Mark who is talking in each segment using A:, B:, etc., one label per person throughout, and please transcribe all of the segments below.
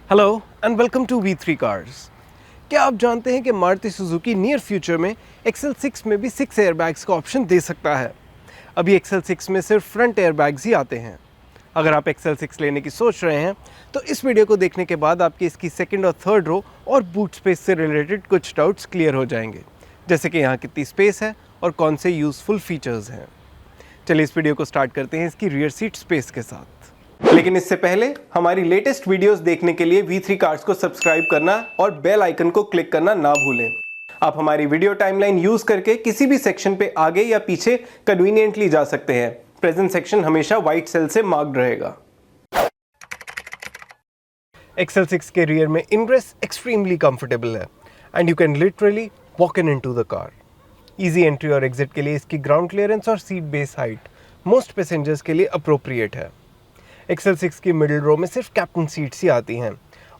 A: Hello and welcome to V3 cars. क्या आप जानते हैं कि मारुति सुजुकी नियर फ्यूचर में XL6 में भी 6 एयरबैग्स का ऑप्शन दे सकता है। अभी XL6 में सिर्फ फ्रंट एयरबैग्स ही आते हैं। अगर आप XL6 लेने की सोच रहे हैं तो इस वीडियो को देखने के बाद आपकी इसकी सेकंड और थर्ड रो और बूट स्पेस से रिलेटेड कुछ डाउट्स क्लियर हो जाएंगे, जैसे कि यहाँ कितनी स्पेस है और कौन से यूज़फुल फीचर्स हैं। चलिए इस वीडियो को स्टार्ट करते हैं इसकी रियर सीट स्पेस के साथ। लेकिन इससे पहले हमारी लेटेस्ट वीडियोस देखने के लिए V3 कार्स को सब्सक्राइब करना और बेल आइकन को क्लिक करना ना भूलें। आप हमारी वीडियो टाइमलाइन यूज करके किसी भी सेक्शन पे आगे या पीछे कन्वीनियंटली जा सकते हैं। प्रेजेंट सेक्शन हमेशा व्हाइट सेल से मार्क्ड रहेगा। XL6 के रियर में इनग्रेस एक्सट्रीमली कंफर्टेबल है and you can literally walk in to the car. Easy entry और एग्जिट के लिए इसकी ग्राउंड क्लियरेंस और seat base height most passengers के लिए अप्रोप्रिएट है। XL6 की मिडिल रो में सिर्फ कैप्टन सीट्स ही आती हैं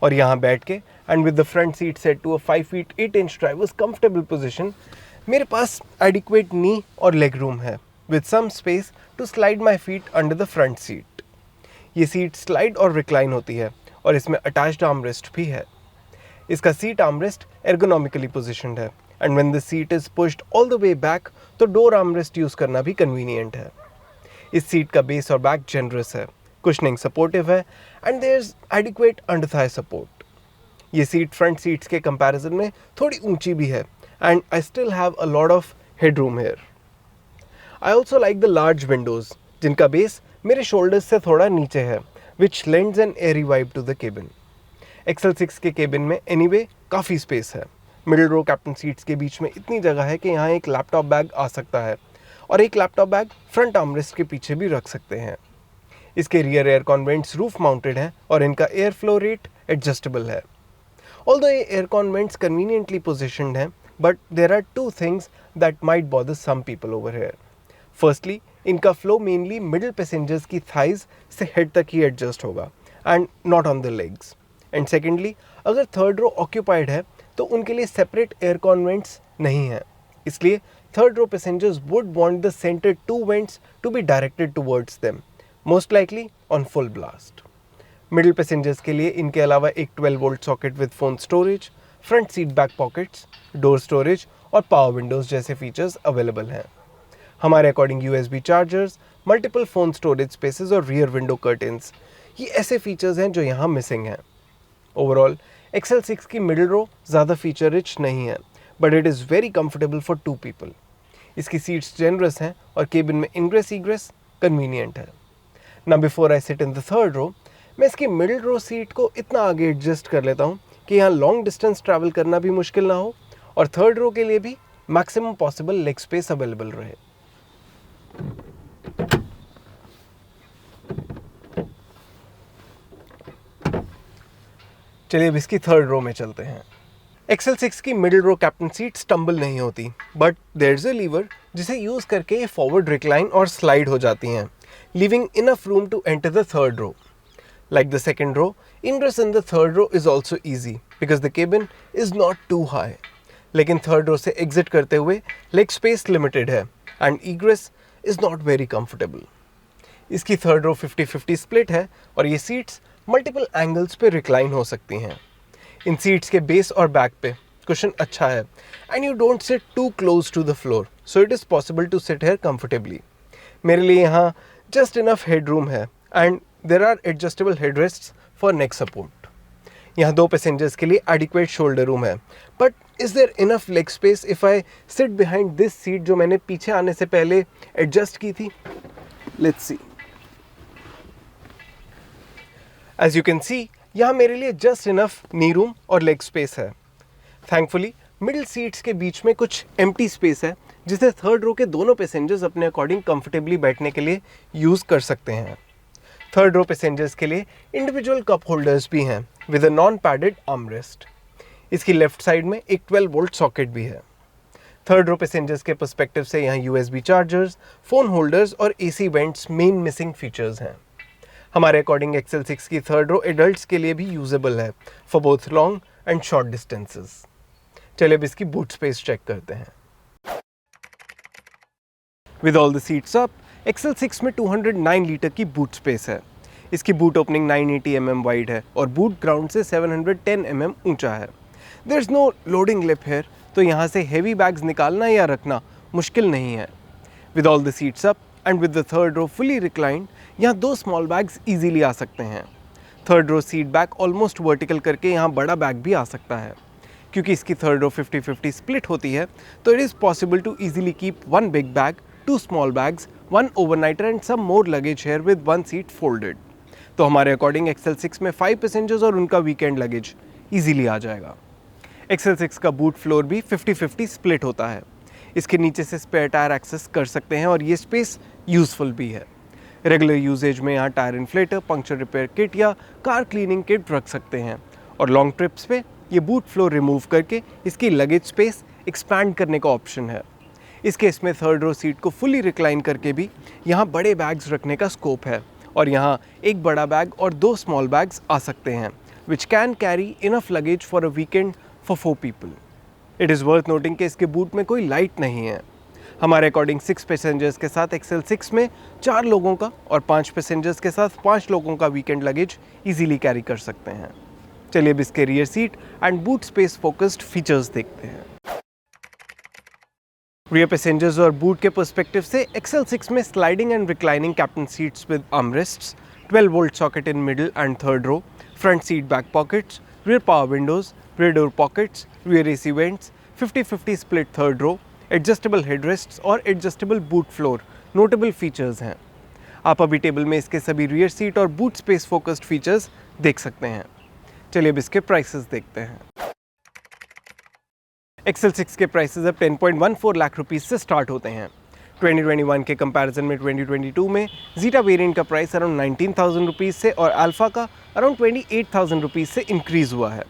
A: और यहाँ बैठ के and with the front seat set to a 5 feet 8 inch driver's comfortable position, मेरे पास एडिक्वेट नी और लेग रूम है with some space to slide my feet under the front seat. ये सीट स्लाइड और रिक्लाइन होती है और इसमें अटैच्ड आर्मरेस्ट भी है। इसका सीट आर्मरेस्ट एर्गोनॉमिकली पोजिशनड है and when the seat is pushed all the way back तो डोर आर्मरेस्ट यूज़ करना भी कन्वीनियंट है। इस सीट का बेस और बैक जेनरस है, कुशनिंग सपोर्टिव है and there is adequate under thigh support. ये सीट फ्रंट सीट्स के कंपैरिजन में थोड़ी ऊंची भी है and I still have a lot of headroom here. I also like the large windows जिनका बेस मेरे शोल्डर्स से थोड़ा नीचे है, which lends an airy vibe to the cabin. XL6 के केबिन में एनीवे काफ़ी स्पेस है। मिडिल रो कैप्टन सीट्स के बीच में इतनी जगह है कि यहाँ एक लैपटॉप बैग आ सकता है और एक लैपटॉप बैग फ्रंट आर्मरेस्ट के पीछे भी रख सकते हैं। इसके rear air con vents roof mounted हैं और इनका एयर फ्लो रेट एडजस्टेबल है। ऑल्दो ये air con vents conveniently positioned हैं, but there are two things that might bother some people over here. Firstly, इनका फ्लो मेनली मिडिल पैसेंजर्स की thighs से head तक ही एडजस्ट होगा and not on the legs. And secondly, अगर third row occupied है तो उनके लिए सेपरेट एयर कॉन वेंट्स नहीं है, इसलिए third row passengers would want the centre two vents to be directed towards them, most likely on full blast. Middle passengers के लिए इनके अलावा एक 12 volt socket with phone storage, front seat back pockets, door storage और power windows जैसे features available हैं। हमारे according USB chargers, multiple phone storage spaces और रियर विंडो कर्टेंस, ये ऐसे फीचर्स हैं जो यहाँ मिसिंग हैं। ओवरऑल XL6 की मिडिल रो ज़्यादा फीचर रिच नहीं है, but it is very comfortable for 2 people. इसकी सीट्स जेनरस हैं और केबिन में इनग्रेस इग्रेस कन्वीनियंट है। ना before I sit in the third row, मैं इसकी मिडिल रो सीट को इतना आगे एडजस्ट कर लेता हूँ कि यहाँ लॉन्ग डिस्टेंस ट्रैवल करना भी मुश्किल ना हो और थर्ड रो के लिए भी maximum possible leg space available रहे। चलिए अब इसकी थर्ड रो में चलते हैं। XL6 की middle row captain seat stumble नहीं होती, but there is a lever जिसे यूज़ करके ये फॉरवर्ड रिक्लाइन और स्लाइड हो जाती हैं, leaving enough room to enter the third row. Like the second row, ingress in the third row is also easy because the cabin is not too high. लेकिन third row से exit करते हुए leg space limited है and egress is not very comfortable. इसकी third row 50-50 split है और ये seats multiple angles पे रिक्लाइन हो सकती हैं। इन सीट्स के बेस और बैक पे कुशन अच्छा है and you don't sit too close to the floor, so it is possible to sit here comfortably. मेरे लिए यहाँ जस्ट इनफ हेडरूम है and there are adjustable headrests for neck support. यहाँ 2 passengers के लिए एडिक्वेट शोल्डर रूम है, but is there enough leg space if I sit behind this seat जो मैंने पीछे आने से पहले एडजस्ट की थी? Let's see. As you can see, यहाँ मेरे लिए जस्ट इनफ नी रूम और लेग स्पेस है। थैंकफुली मिडिल सीट्स के बीच में कुछ एम्प्टी स्पेस है जिसे थर्ड रो के दोनों पैसेंजर्स अपने अकॉर्डिंग कंफर्टेबली बैठने के लिए यूज़ कर सकते हैं। थर्ड रो पैसेंजर्स के लिए इंडिविजुअल कप होल्डर्स भी हैं with a non padded armrest. इसकी लेफ्ट साइड में एक 12 वोल्ट सॉकेट भी है। थर्ड रो पैसेंजर्स के पर्सपेक्टिव से यहाँ USB चार्जर्स, फ़ोन होल्डर्स और AC vents main missing features हैं। हमारे अकॉर्डिंग XL6 की थर्ड रो एडल्ट्स के लिए भी यूजेबल है for both long and short distances. चलिए अब इसकी बूट स्पेस चेक करते हैं। With all the seats up, XL6 में 209 लीटर की बूट स्पेस है। इसकी बूट ओपनिंग 980 mm वाइड है और बूट ग्राउंड से 710 mm ऊंचा है। There is no loading lip here, तो यहाँ से हेवी बैग्स निकालना या रखना मुश्किल नहीं है। With all the seats up and with the third row fully reclined, यहाँ 2 स्मॉल बैग्स इजीली आ सकते हैं। Third row seat back almost vertical करके यहाँ बड़ा बैग भी आ सकता है। क्योंकि इसकी थर्ड रो 50-50 स्प्लिट होती है, तो it is possible to easily keep 1 big bag, 2 small bags, 1 overnighter and some more luggage here with 1 seat folded. तो हमारे अकॉर्डिंग XL6 में 5 पैसेंजर्स और उनका वीकेंड लगेज इजीली आ जाएगा। XL6 का बूट फ्लोर भी 50-50 स्प्लिट होता है। इसके नीचे से स्पेयर टायर एक्सेस कर सकते हैं और ये स्पेस यूजफुल भी है। रेगुलर यूजेज में यहाँ tyre inflator, puncture repair kit या कार क्लीनिंग किट रख सकते हैं और लॉन्ग ट्रिप्स पे ये बूट फ्लोर रिमूव करके इसकी लगेज स्पेस एक्सपैंड करने का ऑप्शन है। इस केस में थर्ड रो सीट को फुली रिक्लाइन करके भी यहाँ बड़े बैग्स रखने का स्कोप है और यहाँ एक बड़ा बैग और 2 स्मॉल बैग्स आ सकते हैं, which can carry enough luggage for a weekend for 4 people. It is worth noting कि इसके बूट में कोई लाइट नहीं है। हमारे अकॉर्डिंग 6 पैसेंजर्स के साथ XL6 में 4 लोगों का और 5 पैसेंजर्स के साथ 5 लोगों का वीकेंड लगेज इजीली कैरी कर सकते हैं। चलिए अब इसके rear seat and boot space focused features देखते हैं। रियर पैसेंजर्स और बूट के पर्सपेक्टिव से XL6 में sliding and reclining captain seats with armrests, 12 volt socket in middle and third row, front seat back pockets, rear power windows, rear door pockets, rear AC vents, 50-50 split third row, adjustable headrests और adjustable boot floor notable features हैं। आप अभी table में इसके सभी rear seat और boot space focused features देख सकते हैं। चलिए अब इसके प्राइसेस देखते हैं। XL6 के प्राइसेस अब 10.14 लाख रुपीस से स्टार्ट होते हैं। 2021 के कंपैरिजन में 2022 में जीटा वेरिएंट का प्राइस अराउंड 19,000 रुपीस से और अल्फा का अराउंड 28,000 रुपीस से इंक्रीज़ हुआ है।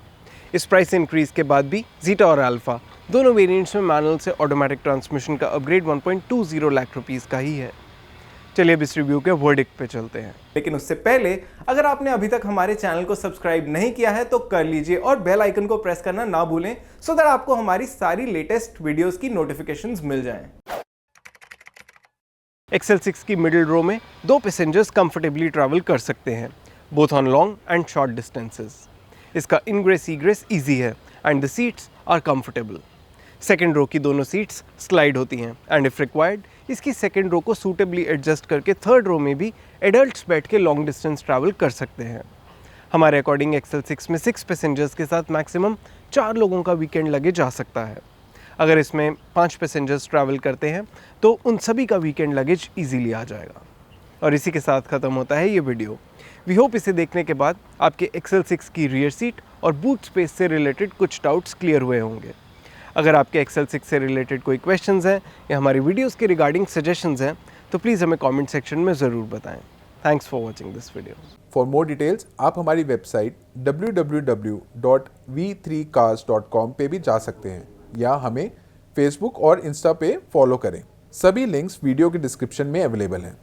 A: इस प्राइस इंक्रीज़ के बाद भी जीटा और अल्फा दोनों वेरिएंट्स में मैनुअल से ऑटोमेटिक ट्रांसमिशन का अपग्रेड 1.20 लाख रुपीस का ही है। चलिए अब इस रिव्यू के वर्डिक्ट पे चलते हैं।
B: लेकिन उससे पहले अगर आपने अभी तक हमारे चैनल को सब्सक्राइब नहीं किया है तो कर लीजिए और बेल आइकन को प्रेस करना ना भूलें, सो दैट आपको हमारी सारी लेटेस्ट वीडियोस की नोटिफिकेशंस मिल जाएं।
A: XL6 की मिडिल रो में 2 पैसेंजर्स कंफर्टेबली ट्रैवल कर सकते हैं, both on long and short distances. इसका इनग्रेस ईग्रेस ईजी है and the seats are comfortable. Second row की दोनों सीट्स स्लाइड होती हैं एंड इफ रिक्वायर्ड इसकी सेकेंड रो को सूटेबली एडजस्ट करके थर्ड रो में भी एडल्ट्स बैठ के लॉन्ग डिस्टेंस ट्रैवल कर सकते हैं। हमारे अकॉर्डिंग XL6 में 6 पैसेंजर्स के साथ मैक्सिमम 4 लोगों का वीकेंड लगेज आ सकता है। अगर इसमें 5 पैसेंजर्स ट्रैवल करते हैं तो उन सभी का वीकेंड लगेज ईजीली आ जाएगा। और इसी के साथ ख़त्म होता है ये वीडियो। वी होप इसे देखने के बाद आपके XL6 की रियर सीट और बूट स्पेस से रिलेटेड कुछ डाउट्स क्लियर हुए होंगे। अगर आपके XL6 से रिलेटेड कोई क्वेश्चंस हैं या हमारी वीडियोस के रिगार्डिंग सजेशंस हैं तो प्लीज़ हमें कमेंट सेक्शन में ज़रूर बताएं। Thanks for watching this video.
C: For more details आप हमारी वेबसाइट www.v3cars.com पे भी जा सकते हैं या हमें फेसबुक और इंस्टा पे फॉलो करें। सभी लिंक्स वीडियो के डिस्क्रिप्शन में अवेलेबल हैं।